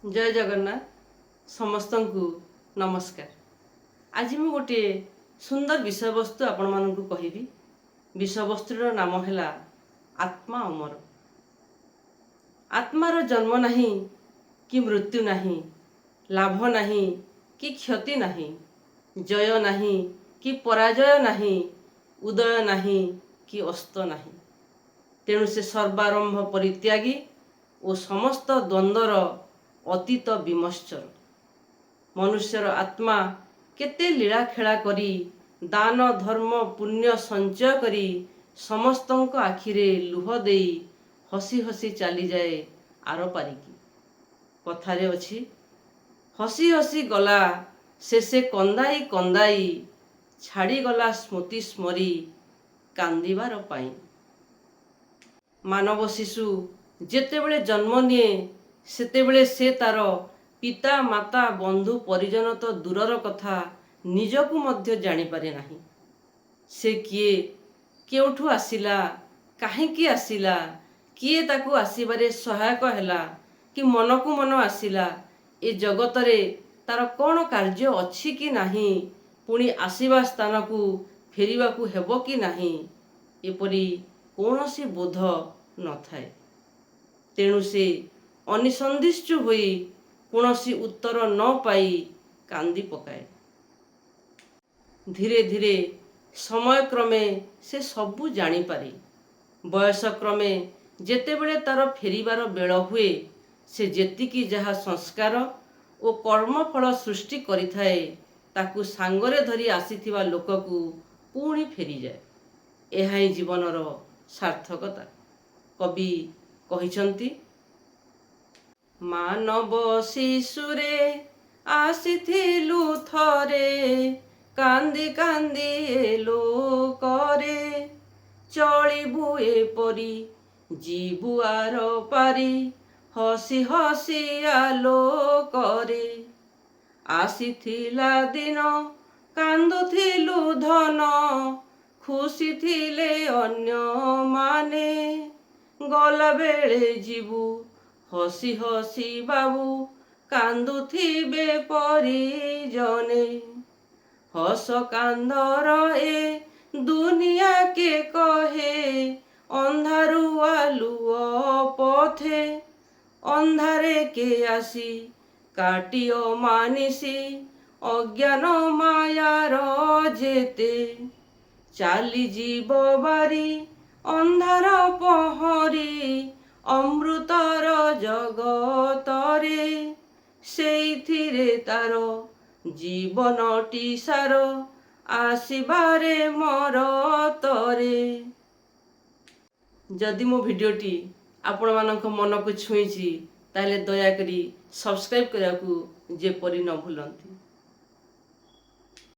जय जगन्नाथ समस्त को नमस्कार। आज मु गोटे सुंदर विषय वस्तु आपण मानकु कहिबी। विषय वस्तुर नाम है आत्मा अमर। आत्मार जन्म नहीं कि मृत्यु नहीं, लाभ नहीं कि क्षति नहीं, जय नहीं कि पराजय नहीं, उदय नहीं कि अस्त नहीं। तेणु से सर्वारंभ परित्यागी और समस्त द्वंद्वर अतीत विमर्शर। मनुष्यर आत्मा केते लीला खेला करी दान धर्म पुण्य संचय करी समस्तଙ୍କ आखिरे लुह देई हसी हसी चली जाए आर पारिकी। कथारे अछि हसी हसी गला शेषे कंदाई कंदाई छाड़ी गला स्मृति स्मरी कांदिबार पाई। मानव शिशु जेतेबेले जन्म निये सेतेबेले से तार पिता माता बंधु परिजन तो दूरर कथा निजकु मध्य जानी पारे नाही। से किए केउठु आसिला, काहेकि आसिला, किए ताकु आसिबारे सहायक हैला कि मनकु मन आसिला, ए जगतरे तार कौन कार्य अछि कि नाही, पुणी आसिबा स्थान को फेरिबाकु हेबो कि नाही, एपरि कौनसी बोध न थाए। तेणु से अनिसंदिष्ट होई कौनसी उत्तर न पाई कांदी पकाए। धीरे धीरे समय क्रमे से सबू जानी पारे। बयस क्रमे जेतेबेले तार फेरिबार बेल हुए से जेतिकी जहा संस्कार और कर्मफल सृष्टि करिथाए ताकू सांगरे धरी आसीथिबा लोककू पुणी फेरी जाए। एहा ही जीवनर सार्थकता। कवि कहिछंती मानव शिशुरे आसीथिलु थरे कांदी कांदी एलो करे चलिबु एपरि जीबु आर पारी हसी हसी आलो करे आसीथिला दिन कांदुथिलु धन खुशी थिले अन्य माने गला बेले जीबु हसी हसी बाबू कांदुथिबे परिजने हस कांदर ए दुनिया के कहे अंधारु आलुओ पथे अंधारे के आसी काटियो मानिसी अज्ञान मायार जेते चाली जीव बारी अंधार पहरी अमृतर जगतरे सेइथिरे तार जीवनटी सार आसिबारे मरतरे। जदि मो भिडियोटी आपण मानक मन को छुईची ताले दया करी सब्सक्राइब करने को जेपरी न भूलंती।